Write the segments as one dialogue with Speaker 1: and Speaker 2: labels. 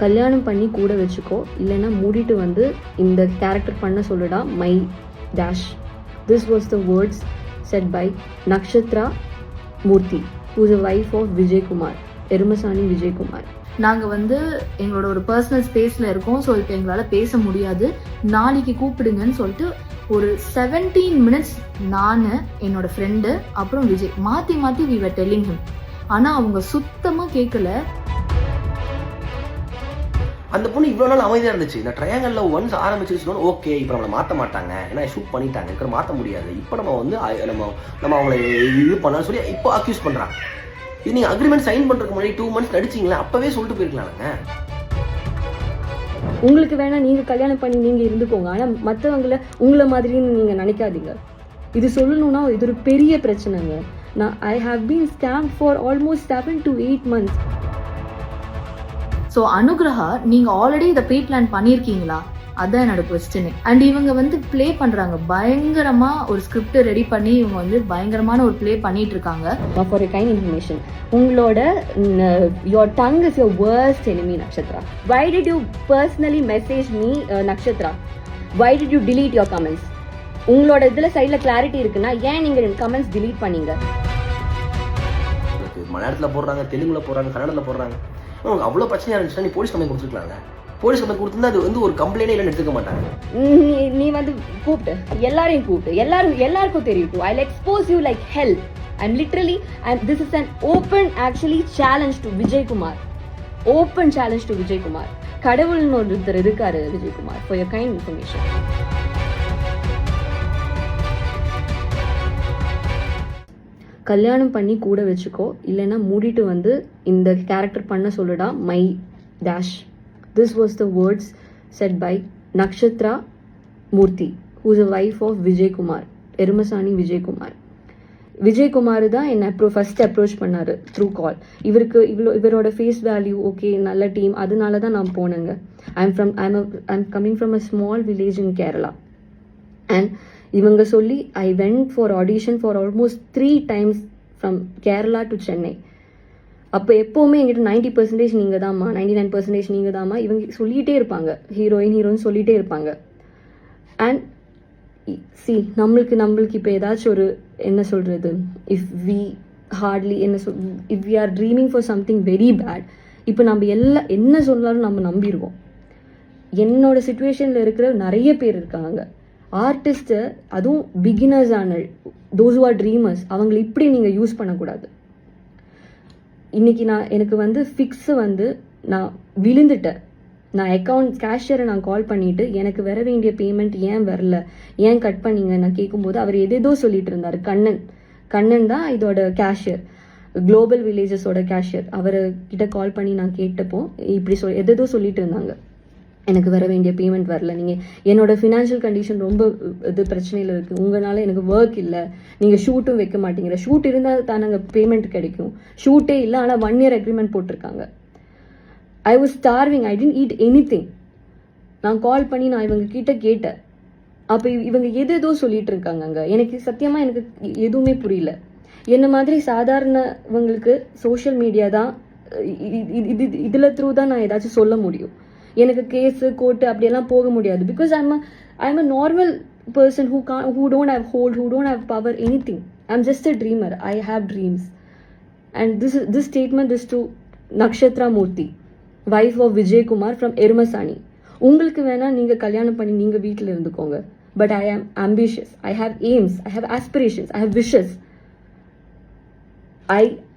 Speaker 1: கல்யாணம் பண்ணி கூட வச்சுக்கோ, இல்லைன்னா மூடிட்டு வந்து இந்த கேரக்டர் பண்ண சொல்லுடா my dash. This was the words said by Nakshatra Murthy, who is a wife of Vijayakumar, Erumasaani Vijayakumar.
Speaker 2: நாங்கள் வந்து எங்களோட ஒரு பர்சனல் ஸ்பேஸில் இருக்கோம். ஸோ இப்போ எங்களால் பேச முடியாது, நாளைக்கு கூப்பிடுங்கன்னு சொல்லிட்டு ஒரு 17 minutes நான், என்னோட ஃப்ரெண்டு, அப்புறம் விஜய் மாற்றி மாற்றி வி வர் டெல்லிங் ஹிம். ஆனால் அவங்க சுத்தமாக கேட்கல.
Speaker 3: அந்த பொண்ணு இவ்வளோ நாள் அமைதியாக இருந்துச்சு. இந்த ட்ரையாங்கலில் ஒன்ஸ் ஆரம்பிச்சிருச்சோன்னு ஓகே, இப்போ நம்மளை மாற்ற மாட்டாங்க, ஏன்னா ஷூட் பண்ணிட்டாங்க, இருக்கிற மாற்ற முடியாது, இப்போ நம்ம வந்து நம்ம அவங்களை இது பண்ணலாம்னு சொல்லி இப்போ அக்யூஸ் பண்ணுறாங்க. இது நீங்கள் அக்ரிமெண்ட் சைன் பண்ணுறதுக்கு முன்னாடி 2 months நடிச்சிங்களா, அப்போவே சொல்லிட்டு போயிருக்கலாங்க.
Speaker 1: உங்களுக்கு வேணா நீங்கள் கல்யாணம் பண்ணி நீங்கள் இருந்துக்கோங்க, ஆனால் மற்றவங்கள உங்களை மாதிரின்னு நீங்கள் நினைக்காதீங்க. இது சொல்லணும்னா இது ஒரு பெரிய பிரச்சனைங்க. நான் I have been scammed for almost 7 to 8 months.
Speaker 2: So Anugraha, நீங்கள் ஆல்ரெடி இதை ப்ரீ பிளான் பண்ணியிருக்கீங்களா? அதான் என்னோட கொஸ்டின். அண்ட் இவங்க வந்து ப்ளே பண்ணுறாங்க பயங்கரமாக, ஒரு ஸ்கிரிப்ட் ரெடி பண்ணி இவங்க வந்து பயங்கரமான ஒரு ப்ளே பண்ணிட்டு இருக்காங்க.
Speaker 1: ஃபார் எ கைண்ட் இன்ஃபர்மேஷன், உங்களோட your tongue is your worst enemy, Nakshatra. Why did you personally message me, Nakshatra? Why did you delete your comments? உங்களோட இதில் சைடில் கிளாரிட்டி இருக்குன்னா ஏன் நீங்கள் கமெண்ட்ஸ் delete பண்ணீங்க?
Speaker 3: மலையாளத்தில் போடுறாங்க, தெலுங்குல போடுறாங்க, கன்னடத்தில் போடுறாங்க. உங்களுக்கு அவ்வளோ பிரச்சனையாக இருந்துச்சுன்னா நீ போலீஸ் கம்ப்ளைண்ட் கொடுத்துருக்கலாங்க. போலீஸ் கம்ப்ளைண்ட் கொடுத்துருந்தா அது வந்து ஒரு கம்ப்ளைண்டே இல்லைன்னு எடுத்துக்க மாட்டாங்க.
Speaker 1: நீ வந்து கூப்பிட்டு எல்லாரையும் கூப்பிட்டு எல்லாருக்கும் தெரியும். I'll expose you like hell. I'm literally, this is an open actually challenge to Vijay Kumar. Open challenge to Vijay Kumar. கடவுள்னு ஒருத்தர் இருக்காரு Vijay Kumar. For your kind information. கல்யாணம் பண்ணி கூட வச்சுக்கோ, இல்லைன்னா மூடிட்டு வந்து இந்த கேரக்டர் பண்ண சொல்லுடா my dash. This was the words said by Nakshatra Murthy, who is a wife of Vijay Kumar, Erumasaani Vijayakumar. Vijayakumar தான் என்னை ஃபர்ஸ்ட் அப்ரோச் பண்ணாரு த்ரூ கால். இவரோட ஃபேஸ் வேல்யூ ஓகே, நல்ல டீம், அதனால தான் நான் போனேங்க. I'm coming from a small village in Kerala. And இவங்க சொல்லி I went for audition for almost 3 times from Kerala to Chennai. அப்போ எப்போவுமே எங்கிட்ட 90% நீங்கள் தாம்மா, 99% நீங்கள் தாம்மா, இவங்க சொல்லிகிட்டே இருப்பாங்க, ஹீரோயின் சொல்லிகிட்டே இருப்பாங்க. அண்ட் சி நம்மளுக்கு இப்போ ஏதாச்சும் ஒரு என்ன சொல்கிறது, if we are dreaming for something very bad, இப்போ நம்ம என்ன சொன்னாலும் நம்ம நம்பிடுவோம். என்னோட சுச்சுவேஷனில் இருக்கிற நிறைய பேர் இருக்காங்க ஆர்டிஸ்ட்டு, அதுவும் பிகினர்ஸான தோஸ் ஹூ ஆர் ட்ரீமர்ஸ், அவங்களை இப்படி நீங்கள் யூஸ் பண்ணக்கூடாது. இன்றைக்கி எனக்கு வந்து ஃபிக்ஸு வந்து நான் விழுந்துட்டேன். நான் அக்கௌண்ட் கேஷியரை நான் கால் பண்ணிவிட்டு எனக்கு வர வேண்டிய பேமெண்ட் ஏன் வரல, ஏன் கட் பண்ணீங்க நான் கேட்கும்போது அவர் எதேதோ சொல்லிட்டு இருந்தார். கண்ணன் தான் இதோட கேஷியர், குளோபல் வில்லேஜஸோட கேஷியர். அவர்கிட்ட கால் பண்ணி நான் கேட்டப்போ இப்படி எதேதோ சொல்லிட்டு இருந்தாங்க, எனக்கு வர வேண்டிய பேமெண்ட் வரல, நீங்கள் என்னோட ஃபினான்ஷியல் கண்டிஷன் ரொம்ப இது பிரச்சனையில் இருக்குது, உங்களால் எனக்கு ஒர்க் இல்லை, நீங்கள் ஷூட்டும் வைக்க மாட்டேங்கிற, ஷூட் இருந்தால் தானங்க பேமெண்ட் கிடைக்கும், ஷூட்டே இல்லை ஆனால் 1 year அக்ரிமெண்ட் போட்டிருக்காங்க. I was starving, I didn't eat anything. நான் கால் பண்ணி நான் இவங்க கிட்ட கேட்டேன். அப்போ இவங்க எதேதோ சொல்லிட்டு இருக்காங்க. எனக்கு சத்தியமாக எனக்கு எதுவுமே புரியல. என்ன மாதிரி சாதாரணவங்களுக்கு சோஷியல் மீடியா தான் இதில் த்ரூ தான் நான் ஏதாச்சும் சொல்ல முடியும். எனக்கு கேஸு கோர்ட்டு அப்படியெல்லாம் போக முடியாது. Because I'm a normal person who don't have hold, who don't have power, anything. I'm just a dreamer. I have dreams. And this statement is to Nakshatra Murthy, wife of Vijay Kumar from Erumasani. உங்களுக்கு வேணா நீங்கள் கல்யாணம் பண்ணி நீங்கள் வீட்டில் இருந்துக்கோங்க. But I am ambitious. I have aims. I have aspirations. I have wishes.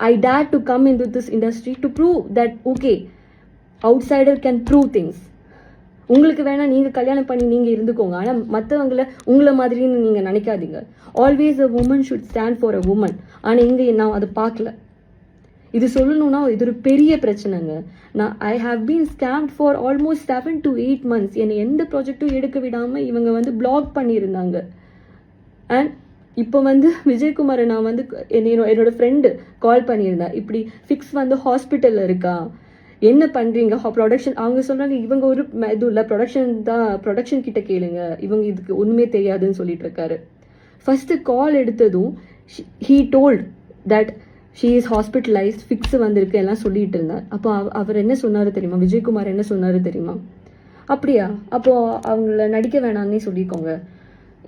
Speaker 1: I dare to come into this industry to prove that okay, outsider can prove things. உங்களுக்கு வேணா நீங்கள் கல்யாணம் பண்ணி நீங்கள் இருந்துக்கோங்க, ஆனால் மற்றவங்கள உங்களை மாதிரின்னு நீங்கள் நினைக்காதீங்க. Always a woman should stand for a woman. ஆனால் இங்கே நான் அதை பார்க்கல. இது சொல்லணும்னா இது ஒரு பெரிய பிரச்சனைங்க. நான் I have been scammed for almost 7 to 8 months. என்னை எந்த ப்ராஜெக்டும் எடுக்க விடாமல் இவங்க வந்து பிளாக் பண்ணியிருந்தாங்க. அண்ட் இப்போ வந்து விஜயகுமாரை நான் வந்து என்னோட ஃப்ரெண்டு கால் பண்ணியிருந்தேன், இப்படி ஃபிக்ஸ் வந்து ஹாஸ்பிட்டலில் இருக்கா, என்ன பண்ணுறீங்க ப்ரொடக்ஷன். அவங்க சொல்கிறாங்க இவங்க ஒரு இது இல்லை, ப்ரொடக்ஷன் கிட்ட கேளுங்க, இவங்க இதுக்கு ஒன்றுமே தெரியாதுன்னு சொல்லிட்டு இருக்காரு. ஃபஸ்ட்டு கால் எடுத்ததும் he told that she is hospitalised, fix வந்திருக்கு எல்லாம் சொல்லிட்டு இருந்தார். அப்போ அவர் என்ன சொன்னார் தெரியுமா, விஜயகுமார் என்ன சொன்னார் தெரியுமா, அப்படியா அப்போது அவங்கள நடிக்க வேணான்னே சொல்லிக்கோங்க,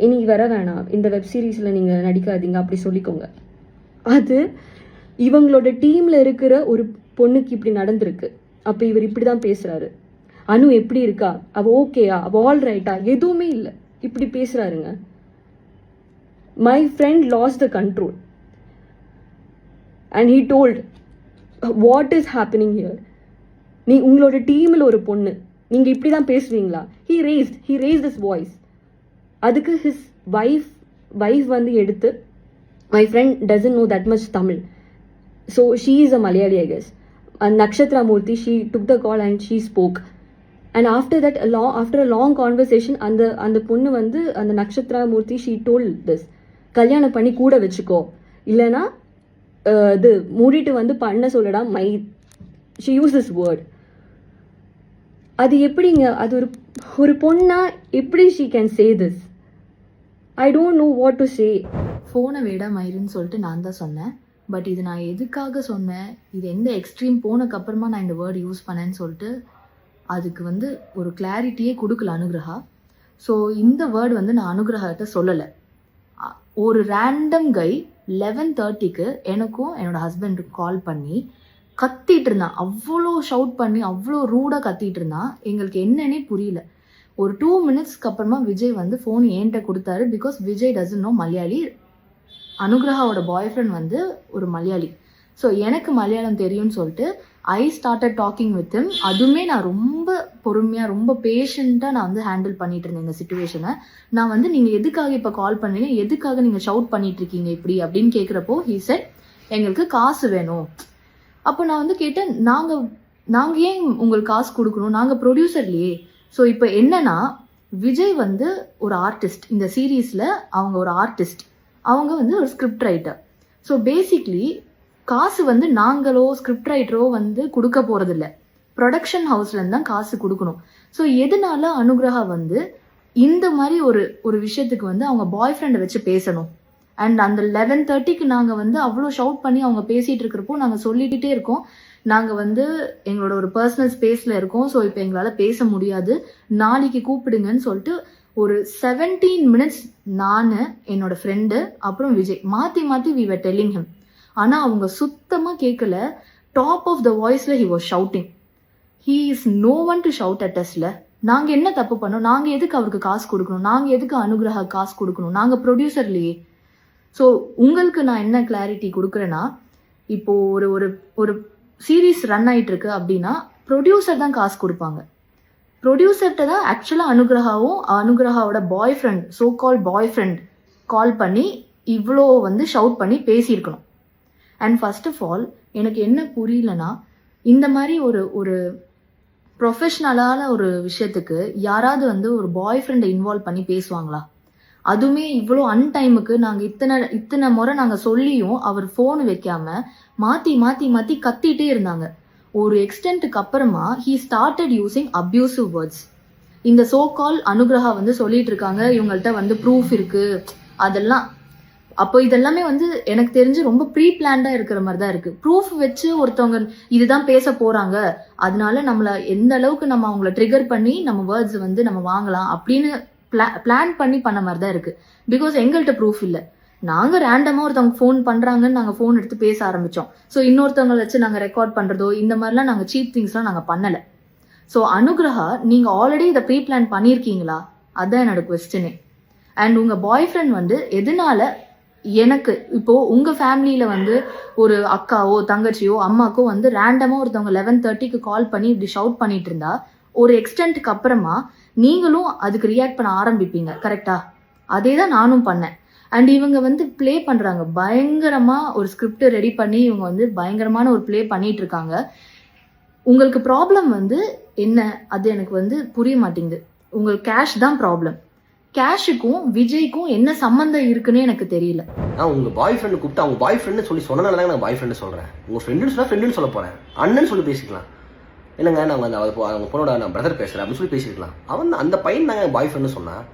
Speaker 1: இனி வர வேணாம், இந்த வெப் சீரிஸில் நீங்கள் நடிக்காதீங்க அப்படி சொல்லிக்கோங்க. அது இவங்களோட டீமில் இருக்கிற ஒரு பொண்ணுக்கு இப்படி நடந்திருக்கு. அப்போ இவர் இப்படி தான் பேசுகிறாரு. அனு எப்படி இருக்கா, அவள் ஓகேயா, அவள் ஆல் ரைட்டா, எதுவுமே இல்லை, இப்படி பேசுகிறாருங்க. My friend lost the control and he told what is happening here. நீ உங்களோட டீமில் ஒரு பொண்ணு, நீங்கள் இப்படி தான் பேசுவீங்களா? He raised this voice. அதுக்கு ஹிஸ் வைஃப் வந்து எடுத்து, my friend doesn't know that much Tamil, so she is a Malayali I guess. Nakshatra Murthy, she took the call and she spoke. And after that, after a long conversation, அந்த பொண்ணு வந்து அந்த Nakshatra Murthy, she told this, கல்யாணம் பண்ணி கூட வச்சுக்கோ, இல்லைனா இது மூடிட்டு வந்து பண்ண சொல்லடா she used this word. அது எப்படிங்க, அது ஒரு பொண்ணா எப்படி she can say this? I don't know what to say.
Speaker 2: ஃபோனை விட மயிருன்னு சொல்லிட்டு நான் தான் சொன்னேன். பட் இது நான் எதுக்காக சொன்னேன், இது எந்த எக்ஸ்ட்ரீம் போனதுக்கப்புறமா நான் இந்த வேர்டு யூஸ் பண்ணேன்னு சொல்லிட்டு அதுக்கு வந்து ஒரு கிளாரிட்டியே கொடுக்கல அனுகிரகா. ஸோ இந்த வேர்டு வந்து நான் அனுகிரகிட்ட சொல்லலை. ஒரு ரேண்டம் கை 11:30க்கு எனக்கும் என்னோடய ஹஸ்பண்டுக்கு கால் பண்ணி கத்திட்டு இருந்தான். அவ்வளோ ஷவுட் பண்ணி அவ்வளோ ரூடாக கத்திட்டு இருந்தான். எங்களுக்கு என்னன்னே புரியல. ஒரு 2 மினிட்ஸ்க்கு அப்புறமா விஜய் வந்து ஃபோன் என்கிட்ட கொடுத்தாரு. Because Vijay doesn't know Malayali. அனுகிரகாவோட பாய் ஃப்ரெண்ட் வந்து ஒரு மலையாளி. ஸோ எனக்கு மலையாளம் தெரியும்னு சொல்லிட்டு I started talking with him. அதுவுமே நான் ரொம்ப பொறுமையாக ரொம்ப பேஷண்ட்டாக நான் வந்து ஹேண்டில் பண்ணிட்டு இருந்தேன் இந்த சுச்சுவேஷனை. நான் வந்து நீங்கள் எதுக்காக இப்போ கால் பண்ணீங்க, எதுக்காக நீங்கள் ஷவுட் பண்ணிட்டு இருக்கீங்க இப்படி அப்படின்னு கேட்குறப்போ ஹீ செட், எங்களுக்கு காசு வேணும். அப்போ நான் வந்து கேட்டேன், நாங்கள் ஏன் உங்களுக்கு காசு கொடுக்கணும், நாங்கள் ப்ரொடியூசர்லையே. ஸோ இப்போ என்னன்னா, விஜய் வந்து ஒரு ஆர்டிஸ்ட், இந்த சீரீஸில் அவங்க ஒரு ஆர்டிஸ்ட், அவங்க வந்து ஒரு ஸ்கிரிப்ட் ரைட்டர். ஸோ பேசிக்லி காசு வந்து நாங்களோ ஸ்கிரிப்ட் ரைட்டரோ வந்து கொடுக்க போகிறதில்ல, ப்ரொடக்ஷன் ஹவுஸ்லேருந்து தான் காசு கொடுக்கணும். ஸோ எதனால அனுகிரகா வந்து இந்த மாதிரி ஒரு விஷயத்துக்கு வந்து அவங்க பாய் ஃப்ரெண்டை வச்சு பேசணும்? அண்ட் அந்த 11:30க்கு நாங்கள் வந்து அவ்வளோ ஷவுட் பண்ணி அவங்க பேசிகிட்டு இருக்கிறப்போ நாங்கள் சொல்லிக்கிட்டே இருக்கோம், நாங்கள் வந்து எங்களோட ஒரு பர்சனல் ஸ்பேஸில் இருக்கோம், ஸோ இப்போ எங்களால் பேச முடியாது, நாளைக்கு கூப்பிடுங்கன்னு சொல்லிட்டு ஒரு 17 மினிட்ஸ் நான் என்னோட ஃப்ரெண்டு அப்புறம் விஜய் மாற்றி we were telling him. ஆனால் அவங்க சுத்தமாக கேட்கல. டாப் ஆஃப் த வாய்ஸில் he was shouting. he is no one to shout at us. நாங்கள் என்ன தப்பு பண்ணோம், நாங்கள் எதுக்கு அவருக்கு காசு கொடுக்கணும், நாங்கள் எதுக்கு அனுகிரகா காசு கொடுக்கணும், நாங்கள் ப்ரொடியூசர்லையே. ஸோ உங்களுக்கு நான் என்ன கிளாரிட்டி கொடுக்குறேன்னா, இப்போது ஒரு சீரீஸ் ரன் ஆகிட்டு இருக்கு அப்படின்னா ப்ரொடியூசர் தான் காசு கொடுப்பாங்க. ப்ரொடியூசர்கிட்ட தான் ஆக்சுவலாக அனுகிரகாவோட பாய் ஃப்ரெண்ட், சோ கால் பாய் ஃப்ரெண்ட் கால் பண்ணி இவ்வளோ வந்து ஷவுட் பண்ணி பேசியிருக்கணும். அண்ட் ஃபர்ஸ்ட் ஆஃப் ஆல் எனக்கு என்ன புரியலன்னா, இந்த மாதிரி ஒரு ப்ரொஃபஷ்னலான ஒரு விஷயத்துக்கு யாராவது வந்து ஒரு பாய் ஃப்ரெண்டை இன்வால்வ் பண்ணி பேசுவாங்களா? அதுவுமே இவ்வளோ அன்டைமுக்கு நாங்கள் இத்தனை முறை நாங்கள் சொல்லியும் அவர் ஃபோன் வைக்காம மாற்றி கத்திட்டே இருந்தாங்க. ஒரு எக்ஸ்டென்ட்டுக்கு அப்புறமா he started using abusive words. இந்த சோ கால் அனுகிரகா வந்து சொல்லிட்டு இருக்காங்க, இவங்கள்ட்ட வந்து ப்ரூஃப் இருக்கு அதெல்லாம். அப்போ இதெல்லாமே வந்து எனக்கு தெரிஞ்சு ரொம்ப ப்ரீ பிளான்டா இருக்கிற மாதிரி தான் இருக்கு. ப்ரூஃப் வச்சு ஒருத்தவங்க இதுதான் பேச போறாங்க, அதனால நம்மள எந்த அளவுக்கு நம்ம அவங்கள ட்ரிகர் பண்ணி நம்ம வேர்ட்ஸ் வந்து நம்ம வாங்கலாம் அப்படின்னு பிளான் பண்ணி பண்ண மாதிரி தான் இருக்கு. பிகாஸ் எங்கள்கிட்ட ப்ரூஃப் இல்லை. நாங்கள் ரேண்டமாக ஒருத்தவங்க ஃபோன் பண்ணுறாங்கன்னு நாங்கள் ஃபோன் எடுத்து பேச ஆரம்பித்தோம். ஸோ இன்னொருத்தவங்களை வச்சு நாங்கள் ரெக்கார்ட் பண்ணுறதோ இந்த மாதிரிலாம் நாங்கள் சீப் திங்ஸ்லாம் நாங்கள் பண்ணலை. ஸோ அனுகிரகா, நீங்கள் ஆல்ரெடி இதை ப்ரீ பிளான் பண்ணியிருக்கீங்களா? அதுதான் என்னோட கொஸ்டினே. அண்ட் உங்கள் பாய் ஃப்ரெண்ட் வந்து எதனால எனக்கு இப்போது உங்கள் ஃபேமிலியில் வந்து ஒரு அக்காவோ தங்கச்சியோ அம்மாக்கோ வந்து ரேண்டமாக ஒருத்தவங்க 11:30க்கு கால் பண்ணி இப்படி ஷவுட் பண்ணிட்டு இருந்தா ஒரு எக்ஸ்டென்ட்டுக்கு அப்புறமா நீங்களும் அதுக்கு ரியாக்ட் பண்ண ஆரம்பிப்பீங்க, கரெக்டா? அதே தான் நானும் பண்ணேன். அண்ட் இவங்க வந்து ப்ளே பண்ணுறாங்க பயங்கரமாக, ஒரு ஸ்கிரிப்ட் ரெடி பண்ணி இவங்க வந்து பயங்கரமான ஒரு ப்ளே பண்ணிட்டு இருக்காங்க. உங்களுக்கு ப்ராப்ளம் வந்து என்ன, அது எனக்கு வந்து புரிய மாட்டேங்குது. உங்களுக்கு கேஷ் தான் ப்ராப்ளம். கேஷுக்கும் விஜய்க்கும் என்ன சம்மந்தம் இருக்குன்னு எனக்கு தெரியல.
Speaker 3: நான் உங்கள் பாய் ஃப்ரெண்டு கூப்பிட்டு அவங்க பாய் ஃப்ரெண்டு சொல்லி சொன்னனால தான் நான் பாய் ஃப்ரெண்டு சொல்கிறேன். உங்கள் ஃப்ரெண்டுன்னு சொன்னால் ஃப்ரெண்டுன்னு சொல்ல போகிறேன், அண்ணன்னு சொல்லி பேசிக்கலாம். இல்லைங்க நாங்கள் அவங்க பொண்ணோட நான் பிரதர் பேசுகிறேன் அப்படின்னு சொல்லி பேசிக்கலாம். அவன் அந்த பையன் நாங்கள் பாய் ஃப்ரெண்டு சொன்னான்.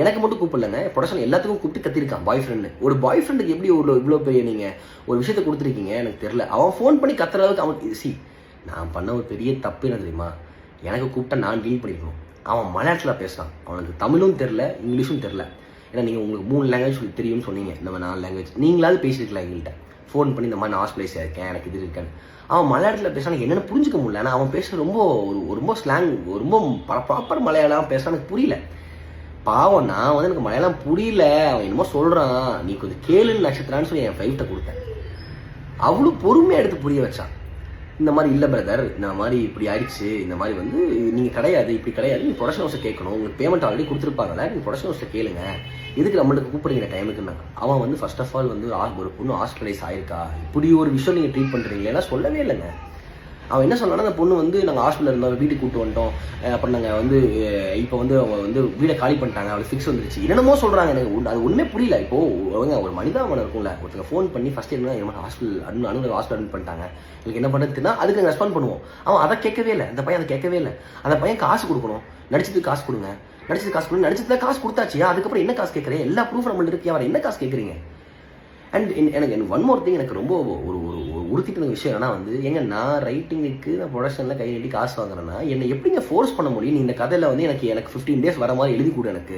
Speaker 3: எனக்கு மட்டும் கூப்பிடலங்க, ப்ரொடக்ஷன் எல்லாத்துக்கும் கூப்பிட்டு கத்திருக்கான் பாய் ஃப்ரெண்டு. ஒரு பாய் ஃப்ரெண்டுக்கு எப்படி இவ்வளோ பெரிய நீங்கள் ஒரு விஷயத்தை கொடுத்துருக்கீங்க எனக்கு தெரில. அவன் ஃபோன் பண்ணி கத்துற அளவுக்கு அவன் நான் பண்ண ஒரு பெரிய தப்பு என்ன தெரியுமா, எனக்கு கூப்பிட்டா நான் டீல் பண்ணிக்கணும். அவன் மலையாளத்தில் பேசுகிறான், அவனுக்கு தமிழும் தெரில இங்கிலீஷும் தெரில. ஏன்னா நீங்கள் உங்களுக்கு 3 லாங்குவேஜ் தெரியும்னு சொன்னீங்க, நம்ம 4 லாங்குவேஜ் நீங்களாவது பேசியிருக்கலாம் எங்கள்கிட்ட ஃபோன் பண்ணி, இந்த மாதிரி நான் ஹாஸ்பிட்டலைஸாக இருக்கேன் எனக்கு இது இருக்கேன்னு. அவன் மலையாளத்தில் பேசுகிறான், என்னென்னு புரிஞ்சிக்க முடியல. ஆனால் அவன் பேசுகிற ரொம்ப ஸ்லாங், ரொம்ப ப்ராப்பர் மலையாளம் பேசுகிறான், எனக்கு புரியல. பாவம், நான் வந்து எனக்கு மலையாளம் புரியல, அவன் என்னமோ சொல்கிறான், நீ கொஞ்சம் கேளுன்னு நட்சத்திரான்னு சொல்லி என் ஃபைவ்ட்டை கொடுத்தேன். அவ்வளோ பொறுமையாக எடுத்து புரிய வச்சான். இந்த மாதிரி இல்லை பிரதர், இந்த மாதிரி இப்படி ஆயிடுச்சு, இந்த மாதிரி வந்து நீங்கள் கிடையாது, இப்படி கிடையாது, நீங்கள் ப்ரொடக்ஷன் ஹவுஸை கேட்கணும், உங்களுக்கு பேமெண்ட் ஆல்ரெடி கொடுத்துருப்பாங்கல்ல, நீங்கள் ப்ரொடக்ஷன் ஹவுஸில் கேளுங்க, எதுக்கு நம்மளுக்கு கூப்பிடுறீங்க டைமுக்குன்னா. அவன் வந்து ஃபர்ஸ்ட் ஆஃப் ஆல் வந்து ஒரு பொண்ணு ஹாஸ்பிட்டலைஸ் ஆயிருக்கா, இப்படி ஒரு விஷயம் நீங்கள் ட்ரீட் பண்ணுறீங்களா சொல்லவே இல்லைங்க. அவன் என்ன சொன்னான்னா, அந்த பொண்ணு வந்து நாங்கள் ஹாஸ்பிட்டலில் இருந்தோம், வீட்டுக்கு கூப்பிட்டு வந்துட்டோம், அப்புறம் நாங்கள் வந்து இப்போ வந்து அவங்க வந்து வீடை காலி பண்ணிட்டாங்க, அவளுக்கு ஃபிக்ஸ் வந்துருச்சு, என்னென்னமோ சொல்கிறாங்க. எனக்கு அது ஒன்றுமே புரியல. இப்போது ஒரு மனிதாபனம் இருக்கும்ல, ஒருத்தங்க ஃபோன் பண்ணி ஃபஸ்ட் என்ன ஹாஸ்பிட்டல் ஹாஸ்பிட்டல் அட்மிட் பண்ணிட்டாங்க, எனக்கு என்ன பண்ணுறதுன்னா அதுக்கு ரெஸ்பாண்ட் பண்ணுவோம். அவன் அதை கேட்கவே இல்லை, அந்த பையன் அதை கேட்கவே இல்லை. அந்த பையன் காசு கொடுக்கணும், நடிச்சதுக்கு காசு கொடுங்க, நடிச்சதுல காசு கொடுத்தாச்சு, அதுக்கப்புறம் என்ன காசு கேட்குறேன், எல்லா ப்ரூஃப் நம்மள்ட்ட இருக்கு, அவர் என்ன காசு கேட்குறீங்க. அண்ட் எனக்கு ஒன் மோர் திங், எனக்கு ரொம்ப ஒரு உறுத்திட்டு விஷயம் என்னன்னா வந்து, நான் ரைட்டிங்குக்கு நான் ப்ரொடக்ஷனில் கை நீட்டி காசு வாங்குறேன்னா என்னை எப்படிங்க ஃபோர்ஸ் பண்ண முடியும். நீ இந்த கதையில் வந்து எனக்கு 15 days வர மாதிரி எழுதி கொடு, எனக்கு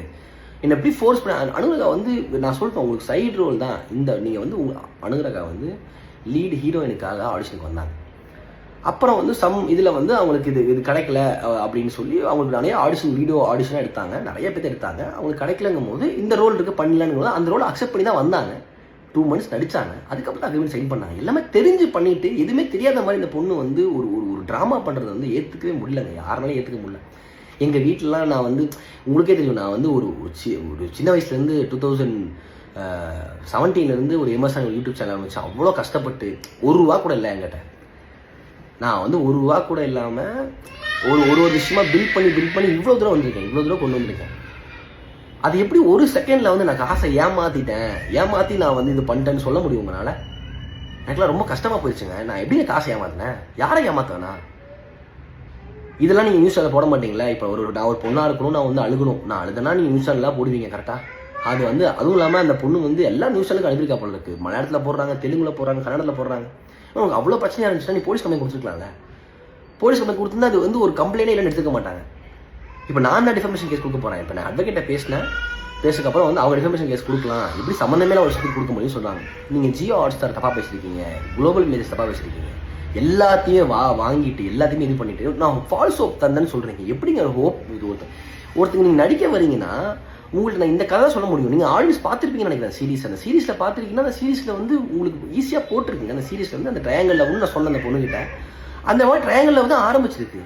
Speaker 3: என்னை எப்படி ஃபோர்ஸ் பண்ண. அனுராகா வந்து நான் சொல்லிட்டேன், உங்களுக்கு சைடு ரோல் தான் இந்த, நீங்கள் வந்து அனுராகா வந்து லீடு ஹீரோயினுக்காக ஆடிஷனுக்கு வந்தாங்க. அப்புறம் வந்து இதில் வந்து அவங்களுக்கு இது கிடைக்கல அப்படின்னு சொல்லி அவங்களுக்கு நிறைய வீடியோ ஆடிஷனாக எடுத்தாங்க, நிறைய பேர் எடுத்தாங்க. அவங்களுக்கு கிடைக்கலங்கும் போது இந்த ரோல் இருக்குது பண்ணலான்னு போது அந்த ரோலை அக்செப்ட் பண்ணி தான் வந்தாங்க. 2 months நடிச்சாங்க, அதுக்கப்புறம் அக்ரிமெண்ட் சைன் பண்ணாங்க. எல்லாமே தெரிஞ்சு பண்ணிட்டு எதுவுமே தெரியாத மாதிரி இந்த பொண்ணு வந்து ஒரு ட்ராமா பண்ணுறது வந்து ஏற்றுக்கவே முடியலங்க, யாருனாலும் ஏற்றுக்க முடியல. எங்கள் வீட்டிலலாம் நான் வந்து உங்களுக்கே தெரியும், நான் வந்து ஒரு சின்ன வயசுலேருந்து 2017 ஒரு எம்எஸ்ஆன் யூடியூப் சேனல் ஆரம்பித்தேன். அவ்வளோ கஷ்டப்பட்டு ₹1 கூட இல்லை என்கிட்ட. நான் வந்து ₹1 கூட இல்லாமல் ஒரு விஷயமா பில்ட் பண்ணி இவ்வளோ தூரம் வந்திருக்கேன், இவ்வளோ தூரம் கொண்டு வந்திருக்கேன். அது எப்படி ஒரு செகண்டில் வந்து நான் காசை ஏமாற்றி நான் வந்து இது பண்ணிட்டேன்னு சொல்ல முடியும் உங்களால்? எனக்குலாம் ரொம்ப கஷ்டமாக போயிடுச்சுங்க. நான் எப்படிங்க காசை ஏமாத்தினேன், யாரை ஏமாத்தேனா? இதெல்லாம் நீங்கள் நியூஸ் சேனல் போட மாட்டீங்களா? இப்போ நான் ஒரு பொண்ணாக இருக்கணும், நான் வந்து அழுகணும், நான் அழுதுனா நீங்கள் நியூஸ் சேனல்லாம் போடுவீங்க கரெக்டாக. அது வந்து அதுவும் இல்லாமல் அந்த பொண்ணு வந்து எல்லா நியூஸ் சேனலுக்கு அழுதிருக்கா போல இருக்குது. மலையாளத்தில் போடுறாங்க, தெலுங்குல போடுறாங்க, கன்னடத்தில் போடுறாங்க. உங்களுக்கு அவ்வளோ பிரச்சனையாக இருந்துச்சுன்னா நீ போலீஸ் கம்ப்ளைண்ட் கொடுத்துருக்கலாம்ல. போலீஸ் கம்ப்ளைண்ட் கொடுத்துருந்தா அது வந்து ஒரு கம்ப்ளைண்டே இல்லைன்னு எடுத்துக்க மாட்டாங்க. இப்போ நான் தான் டிஃபர்மேஷன் கேஸ் கொடுக்க போகிறேன். இப்போ நான் அட்வொகேட்டை பேசுக்கப்புறம் வந்து அவங்க டிஃபர்மேஷன் கேஸ் கொடுக்கலாம், இப்படி சம்மந்தமே ஒரு விஷயத்துக்கு கொடுக்க முடியும்னு சொல்கிறாங்க. நீங்கள் ஜியோ ஹாட்ஸ்டார் தப்பாக பேசியிருக்கீங்க, குளோபல் மேரேஜ் தப்பாக பேசியிருக்கீங்க, எல்லாத்தையும் வாங்கிட்டு எல்லாத்தையுமே இது பண்ணிட்டு நான் ஃபால்ஸ் ஹோப் தந்தேன்னு சொல்கிறீங்க. எப்படிங்க ஹோப்? இது ஒருத்தங்க நீங்கள் நடிக்க வரீங்கன்னா உங்களுக்கு நான் இந்த கதை சொல்ல முடியும். நீங்கள் ஆடியன்ஸ் பார்த்துருப்பீங்கன்னு நினைக்கிறேன். அந்த சீரிஸில் பார்த்துருக்கீங்கன்னா அந்த சீரிஸில் வந்து உங்களுக்கு ஈஸியாக போட்டிருக்கீங்க. அந்த சீரிஸில் வந்து அந்த ட்ரையாங்கலில் வந்து நான் சொன்ன அந்த பொண்ணுகிட்ட அந்த மாதிரி ட்ரையாங்கலில் வந்து ஆரம்பிச்சிருக்கு.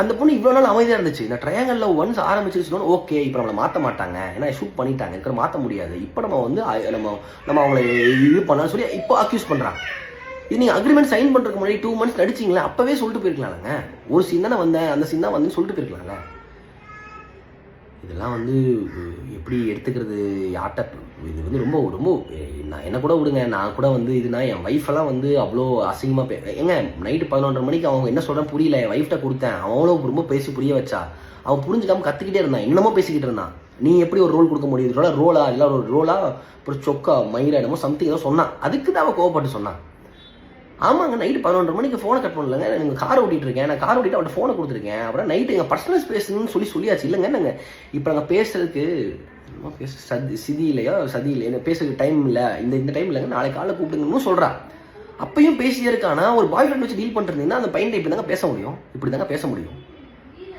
Speaker 3: அந்த பொண்ணு இவ்வளோ நாள் அமைதியாக இருந்துச்சு. நான் ட்ரையாங்கலில் ஒன்ஸ் ஆரம்பிச்சிருச்சுன்னு ஓகே, இப்போ நம்மளை மாற்ற மாட்டாங்க, ஏன்னா ஷூட் பண்ணிட்டாங்க, இருக்கிற மாற்ற முடியாது, இப்போ நம்ம வந்து நம்ம அவங்களை இது பண்ணான்னு சொல்லி இப்போ அக்யூஸ் பண்ணுறாங்க. இது நீங்கள் அக்ரிமெண்ட் சைன் பண்ணுறதுக்கு முன்னாடி 2 months நடிச்சிங்களா, அப்போவே சொல்லிட்டு போயிருக்கலாம்ங்க. ஒரு சீன் தானே வந்தேன், அந்த சீன் தான் வந்து சொல்லிட்டு போயிருக்கலாம்ல. இதெல்லாம் வந்து எப்படி எடுத்துக்கிறது யார்கிட்ட? இது வந்து ரொம்ப நான் என்ன கூட விடுங்க, நான் கூட வந்து இதுனா என் ஒய்ஃபெல்லாம் வந்து அவ்வளோ அசிங்கமாக ஏங்க நைட்டு 11:30 மணிக்கு அவங்க என்ன சொல்கிறேன்னு புரியல, என் ஒய்ஃப்ட்ட கொடுத்தேன், அவங்களும் ரொம்ப பேசி புரிய வச்சா, அவன் புரிஞ்சுக்காம கற்றுக்கிட்டே இருந்தான், என்னமோ பேசிக்கிட்டு இருந்தான். நீ எப்படி ஒரு ரோல் கொடுக்க முடியுது, ரோலா இல்லை ஒரு ரோலா அப்புறம் சொக்கா மயிரா என்னமோ சம்திங் ஏதோ சொன்னான். அதுக்கு தான் அவன் கோவப்பட்டு சொன்னான். ஆமாங்க, நைட்டு 11:30 மணிக்கு ஃபோனை கட் பண்ணலங்க, நீங்கள் கார் ஓட்டிகிட்டு இருக்கேன், நான் கார் ஓட்டிட்டு அவன்கிட்ட ஃபோனை கொடுத்துருக்கேன், அப்புறம் நைட்டு எங்கள் பர்சனல் ஸ்பேஸ்ன்னு சொல்லியாச்சு. இல்லைங்க நாங்கள் இப்போ நாங்கள் பேசுறதுக்கு சதி இல்லையா என்ன பேசுறதுக்கு டைம் இல்லை, இந்த டைம் இல்லைங்க, நாளைக்கு காலைல கூப்பிடுங்கன்னு சொல்கிறா. அப்பயும் பேசியே இருக்கானா, ஒரு பாய் ஃப்ரெண்ட் வச்சு டீல் பண்ணுறீங்கன்னா அந்த பையன் இப்படி தாங்க பேச முடியும், இப்படி தாங்க பேச முடியும்.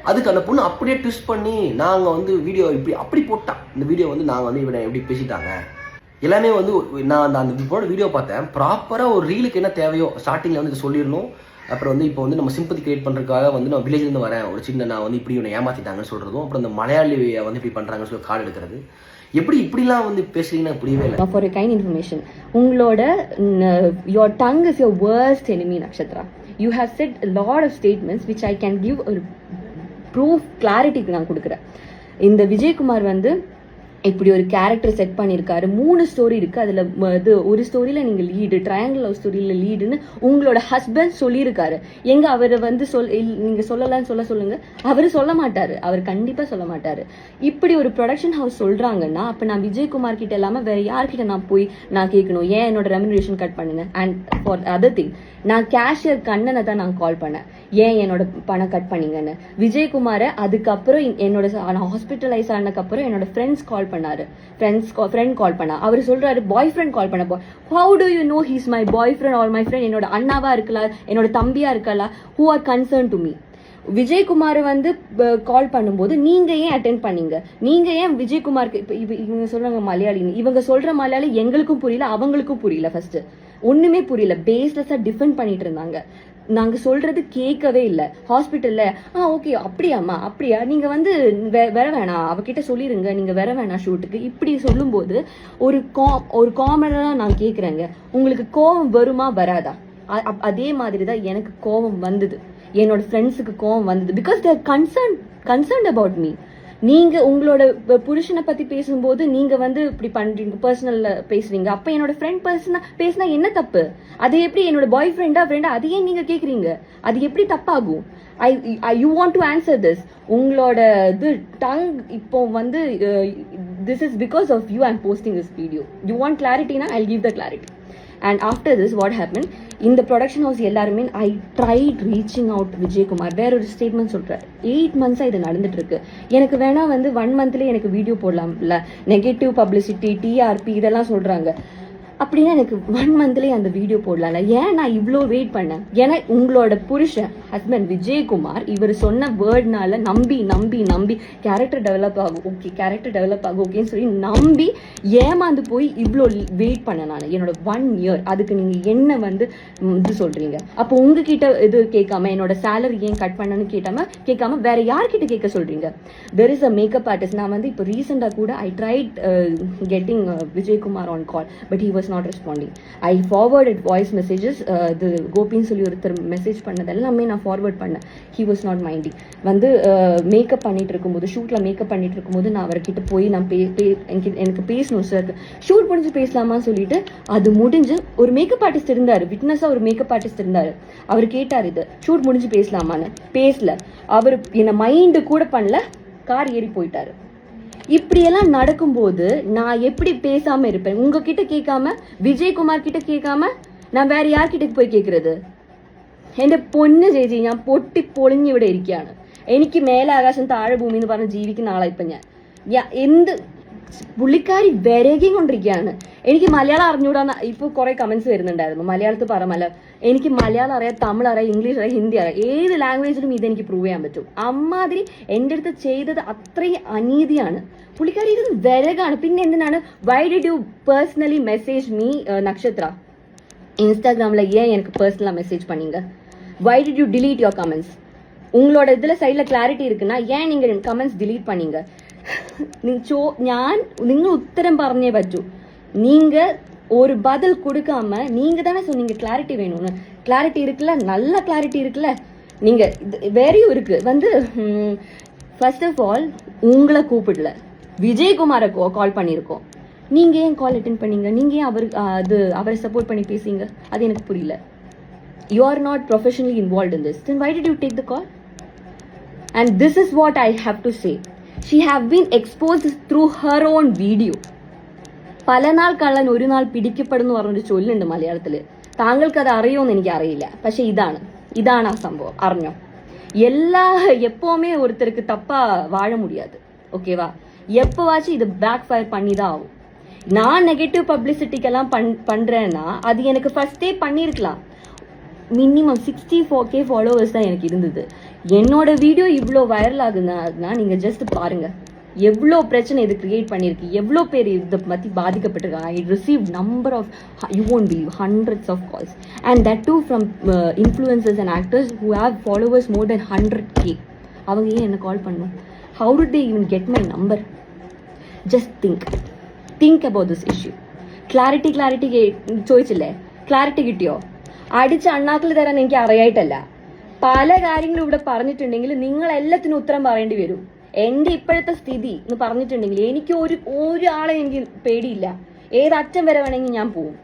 Speaker 3: அதுக்கு அந்த பொண்ணு அப்படியே ட்விஸ்ட் பண்ணி நாங்கள் வந்து வீடியோ அப்படி போட்டான். இந்த வீடியோ வந்து நாங்கள் வந்து இவனை எப்படி பேசிட்டாங்க எல்லாமே வந்து நான் அந்த போட வீடியோ பார்த்தேன். ப்ராப்பராக ஒரு ரீலுக்கு என்ன தேவையோ ஸ்டார்டிங்கில் வந்து சொல்லிடணும். அப்புறம் வந்து இப்போ வந்து நம்ம சிம்பத்தி கிரியேட் பண்ணுறதுக்காக வந்து நான் வில்லேஜ்லேருந்து வரேன், ஒரு சின்ன நான் வந்து இப்படி இவனை ஏமாற்றிட்டாங்கன்னு சொல்கிறதும், அப்புறம் இந்த மலையாளியை வந்து இப்படி பண்ணுறாங்கன்னு சொல்லி கார்டு எடுக்கிறது, இப்படிலாம் வந்து பேசுறீங்கன்னா புரியவே இல்லை.
Speaker 1: ஃபார் கைண்ட் இன்ஃபர்மேஷன், உங்களோட your tongue is your worst enemy Nakshatra. You have set lot of statements which I can give ஒரு ப்ரூஃப் கிளாரிட்டிக்கு நான் கொடுக்குறேன். இந்த விஜயகுமார் வந்து இப்படி ஒரு கேரக்டர் செட் பண்ணியிருக்காரு. 3 ஸ்டோரி இருக்கு. அதுல இது ஒரு ஸ்டோரியில நீங்க லீடு, ட்ரையாங்கிள் லவ் ஸ்டோரியில லீடுன்னு உங்களோட ஹஸ்பண்ட் சொல்லியிருக்காரு. எங்க அவரை வந்து நீங்க சொல்லலாம்னு சொல்லுங்க, அவரு சொல்ல மாட்டாரு, அவர் கண்டிப்பா சொல்ல மாட்டாரு. இப்படி ஒரு ப்ரொடக்ஷன் ஹவுஸ் சொல்றாங்கன்னா அப்ப நான் விஜயகுமார் கிட்ட இல்லாம வேற யார்கிட்ட நான் போய் நான் கேட்கணும், ஏன் என்னோட ரெமுனரேஷன் கட் பண்ணுங்க? அண்ட் ஃபார் அதர் திங், நான் கேஷியர் கண்ணனை தான் நான் கால் பண்ணேன், ஏன் என்னோட பணம் கட் பண்ணீங்கன்னு. விஜயகுமாரை அதுக்கப்புறம் என்னோட ஹாஸ்பிட்டலைஸ் ஆனதுக்கப்புறம் என்னோட ஃப்ரெண்ட்ஸ் கால் பண்ணாரு, ஃப்ரெண்ட் கால் பண்ணா. அவர் சொல்றாரு பாய் ஃப்ரெண்ட் கால் பண்ண. How to you know he's my boy friend R my friend? என்னோட அண்ணாவா இருக்கலாம், என்னோட தம்பியா இருக்கலாம், who are concern to me. Vijayakumar வந்து கால் பண்ணும்போது நீங்க ஏன் அட்டென்ட் பண்ணீங்க? நீங்க ஏன் விஜயகுமாருக்கு இவங்க சொல்றாங்க மலையாளின்னு, இவங்க சொல்ற மலையாளி எங்களுக்கும் புரியல, அவங்களுக்கும் புரியல. ஃபர்ஸ்ட் ஒண்ணுமே புரியல, பேஸ்லெஸ்ஸா டிஃபெண்ட் பண்ணிட்டு இருந்தாங்க. நாங்க சொல்றது கேட்கவே இல்லை. ஹாஸ்பிட்டல்ல ஓகே அப்படியாம்மா, அப்படியா, நீங்க வந்து வர வேணாம், அவகிட்ட சொல்லிருங்க, நீங்க வர வேணாம் ஷூட்டுக்கு, இப்படி சொல்லும் போது ஒரு காமனா நான் கேக்குறேங்க, உங்களுக்கு கோபம் வருமா வராதா? அதே மாதிரிதான் எனக்கு கோபம் வந்தது, என்னோட ஃப்ரெண்ட்ஸுக்கு கோவம் வந்தது. Because they're concerned about me. நீங்க உங்களோட புருஷனை பத்தி பேசும்போது நீங்க வந்து இப்படி பண்றீங்க, பர்சனல்ல பேசுறீங்க. அப்ப என்னோட ஃப்ரெண்ட் பர்சனா பேசினா என்ன தப்பு? அது எப்படி என்னோட பாய் ஃப்ரெண்டா அது ஏன் நீங்க கேக்குறீங்க? அது எப்படி தப்பாகும்? You want to answer this. உங்களோட இது டங் இப்போ வந்து this is because of you I'm posting this video. You want கிளாரிட்டினா I give the clarity. And after this what happened, in the production house எல்லாருமே I tried reaching out to Vijayakumar. வேற ஒரு statement சொல்றாரு, 8 months இது நடந்துட்டு இருக்கு, எனக்கு வேணா வந்து 1 monthல எனக்கு வீடியோ போடலாம்ல, நெகட்டிவ் பப்ளிசிட்டி, டிஆர்பி இதெல்லாம் சொல்றாங்க. அப்படின்னா எனக்கு 1 monthலயே அந்த வீடியோ போடலாம்ல, ஏன் நான் இவ்வளோ வெயிட் பண்ணேன்? ஏன்னா உங்களோட புருஷன் ஹஸ்பண்ட் விஜயகுமார் இவர் சொன்ன வேர்ட்னால நம்பி நம்பி நம்பி கேரக்டர் டெவலப் ஆகும், ஓகே கேரக்டர் டெவலப் ஆகும் ஓகேன்னு சொல்லி நம்பி ஏமாந்து போய் இவ்வளோ வெயிட் பண்ண நான் என்னோட 1 year. அதுக்கு நீங்க என்ன வந்து இது சொல்றீங்க? அப்போ உங்ககிட்ட இது கேட்காம என்னோட சேலரி ஏன் கட் பண்ணணும்னு கேட்காம வேற யார்கிட்ட கேட்க சொல்றீங்க? There is a makeup artist. நான் வந்து இப்போ ரீசெண்டா கூட I tried getting Vijayakumar on call, but he was not responding. I forwarded voice messages. The கோபின்னு சொல்லி ஒருத்தர் மெசேஜ் பண்ணது எல்லாமே நான் ஃபார்வர்ட் பண்ணேன். He was not minding. வந்து மேக்கப் பண்ணிட்டு இருக்கும்போது, ஷூட்ல மேக்கப் பண்ணிட்டு இருக்கும்போது நான் அவர்கிட்ட போய் நான் எனக்கு பேசணும் சார், ஷூட் முடிஞ்சு பேசலாமா சொல்லிட்டு, அது முடிஞ்சு ஒரு மேக்கப் ஆர்டிஸ்ட் இருந்தாரு, விட்னஸா ஒரு மேக்கப் ஆர்டிஸ்ட் இருந்தாரு. அவர் கேட்டார் இது ஷூட் முடிஞ்சு பேசலாமான்னு, பேசல. அவர் என்ன மைண்டு கூட பண்ணல, கார் ஏறி போயிட்டாரு. இப்படியெல்லாம் நடக்கும்போது நான் எப்படி பேசாம இருப்பேன்? உங்ககிட்ட கேட்காம, விஜயகுமார் கிட்ட கேட்காம நான் வேற யார்கிட்ட പോയി കേൾക്കുന്നത്? എന്റെ പൊന്ന് ചേച്ചി, ഞാൻ പൊട്ടിപ്പൊളിഞ്ഞ് ഇവിടെ ഇരിക്കുകയാണ്. എനിക്ക് മേലെ ആകാശം താഴെ ഭൂമി എന്ന് പറഞ്ഞ് ജീവിക്കുന്ന ആളാ ഇപ്പൊ ഞാൻ. എന്ത് പുള്ളിക്കാരി വിരകിയും കൊണ്ടിരിക്കുകയാണ്. എനിക്ക് മലയാളം അറിഞ്ഞൂടാന്ന് ഇപ്പൊ കുറെ കമന്റ്സ് വരുന്നുണ്ടായിരുന്നു. മലയാളത്തിൽ പറ എനിക്ക് മലയാളം അറിയാം, തമിഴ് അറിയാം, ഇംഗ്ലീഷ് അറിയാം, ഹിന്ദി അറിയാം, ഏത് ലാംഗ്വേജിലും ഇതെനിക്ക് പ്രൂവ് ചെയ്യാൻ പറ്റും. അമ്മാതിരി എൻ്റെ അടുത്ത് ചെയ്തത് അത്രയും അനീതിയാണ്. പുള്ളിക്കാരി ഇത് വിരകാണ്. പിന്നെ എന്തിനാണ് why did you personally message me Nakshatra இன்ஸ்டாகிராமில் ஏன் எனக்கு பர்சனலாக மெசேஜ் பண்ணீங்க? Why did you delete your comments? உங்களோட இதில் சைடில் கிளாரிட்டி இருக்குன்னா ஏன் நீங்கள் கமெண்ட்ஸ் டிலீட் பண்ணீங்க? നിങ്ങൾ ഉത്തരം പറഞ്ഞേ പറ്റൂ. நீங்கள் ஒரு பதில் கொடுக்காம நீங்க தானே சொன்னீங்க கிளாரிட்டி வேணும்னு. கிளாரிட்டி இருக்குல்ல, நல்ல கிளாரிட்டி இருக்குல்ல. நீங்க வேறையும் இருக்கு வந்து ஃபர்ஸ்ட் ஆஃப் ஆல் உங்களை கூப்பிடல, விஜயகுமாரை கால் பண்ணியிருக்கோம். நீங்க ஏன் கால் அட்டென்ட் பண்ணீங்க? நீங்க ஏன் அவரை சப்போர்ட் பண்ணி பேசுங்க? அது எனக்கு புரியல. You are not professionally involve in this, then why did you take the call? And this is what I have to say. She have been exposed through her own video. പല നാൾ കള്ളൻ ഒരു നാൾ പിടിക്കപ്പെടുന്നു പറഞ്ഞൊരു ചൊല്ലുണ്ട് മലയാളത്തില്. താങ്കൾക്ക് അത് അറിയോന്ന് എനിക്ക് അറിയില്ല, പക്ഷെ ഇതാണ് ആ സംഭവം. അറിഞ്ഞോ? எப்பவுமே ஒருத்தருக்கு தப்பா வாழ முடியாது, ஓகேவா? எப்பவாச்சும் இது பேக் ஃபயர் பண்ணி தான் ஆகும். நான் நெகட்டிவ் பப்ளிசிட்டிக்கெல்லாம் பண்றேன்னா அது எனக்கு ஃபர்ஸ்டே பண்ணிருக்கலாம். மினிமம் 64K ஃபாலோவர்ஸ் தான் எனக்கு இருந்தது. என்னோட வீடியோ இவ்வளோ வைரல் ஆகுதுன்னா நீங்க ஜஸ்ட் பாருங்க எவ்வளோ பிரச்சனை இது கிரியேட் பண்ணிருக்கு, எவ்வளோ பேர் இதை பற்றி பாதிக்கப்பட்டிருக்காங்க. I receive number of, you won't believe, hundreds of calls, and that too from influencers and actors who have followers more than 100K. அவங்க ஏன் என்ன கால் பண்ணும்? How did they even get my number? Just think about this issue. Clarity ചോദിച്ചില്ലേ? Clarity കിട്ടിയോ? അടിച്ച് അണ്ണാക്കിൽ തരാൻ എനിക്ക് അറിയായിട്ടല്ല. പല കാര്യങ്ങളും ഇവിടെ പറഞ്ഞിട്ടുണ്ടെങ്കിൽ നിങ്ങൾ എല്ലാത്തിനും ഉത്തരം പറയേണ്ടി വരും. എന്റെ ഇപ്പോഴത്തെ സ്ഥിതി എന്ന് പറഞ്ഞിട്ടുണ്ടെങ്കിൽ എനിക്ക് ഒരാളെ എനിക്ക് പേടിയില്ല. ഏത് അറ്റം വരെ വേണമെങ്കിൽ ഞാൻ പോവും.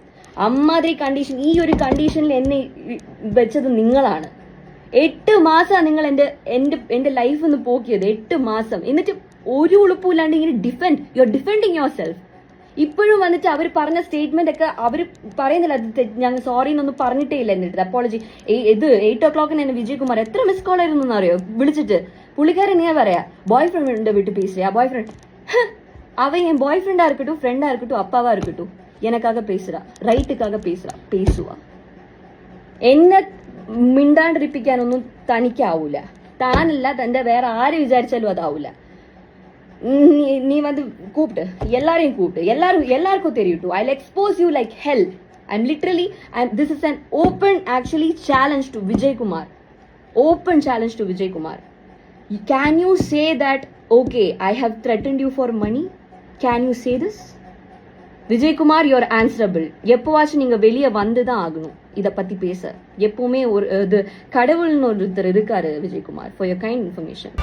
Speaker 1: അമ്മാതിരി കണ്ടീഷൻ, ഈ ഒരു കണ്ടീഷനിൽ എന്നെ വെച്ചത് നിങ്ങളാണ്. 8 മാസമാണ് നിങ്ങൾ എന്റെ ലൈഫ് ഒന്ന് പോക്കിയത്. 8 മാസം. എന്നിട്ട് ഒരു ഉളുപ്പില്ലാണ്ട് ഇങ്ങനെ you are defending your self. ഇപ്പോഴും വന്നിട്ട് അവർ പറഞ്ഞ സ്റ്റേറ്റ്മെന്റ് ഒക്കെ അവർ പറയുന്നില്ല, ഞങ്ങൾ സോറി എന്നൊന്നും പറഞ്ഞിട്ടേ ഇല്ല. എന്നിട്ട് അപ്പോളജി 8 o'clock എന്നെ വിജയകുമാർ എത്ര മിസ് കോൾ ആയിരുന്നു എന്നറിയോ വിളിച്ചിട്ട്. പുള്ളിക്കാരൻ നീ പറയാ ബോയ് ഫ്രണ്ട് വിട്ട് பேசுறியா பாய் ஃப்ரெண்ட். அவன் என் பாய் ஃப்ரெண்டா இருக்கட்டும், ஃப்ரெண்டா இருக்கட்டும், அப்பாவா இருக்கட்டும், எனக்காக பேசுறா, റൈറ്റുക്കാக പേസുവാ. എന്നെ മിണ്ടാണ്ടിരിപ്പിക്കാനൊന്നും തനിക്കാവൂല. താനല്ല, തന്റെ വേറെ ആര് വിചാരിച്ചാലും അതാവൂല. നീ വന്ന് കൂപ്പിട്ട് എല്ലാരെയും എല്ലാവർക്കും തെരിയിട്ടു. I expose you like hell. I am literally, this is an open actually challenge to Vijay Kumar. Open challenge to Vijay Kumar. Can you say that, okay, I have threatened you for money? Can you say this? Vijay Kumar, you are answerable. எப்போவாச்சும் நீங்க வெளியே வந்துதான் ஆகணும் இதை பத்தி பேச. எப்பவுமே ஒரு கடவுள்னு ஒருத்தர் இருக்காரு Vijay Kumar. For your kind information.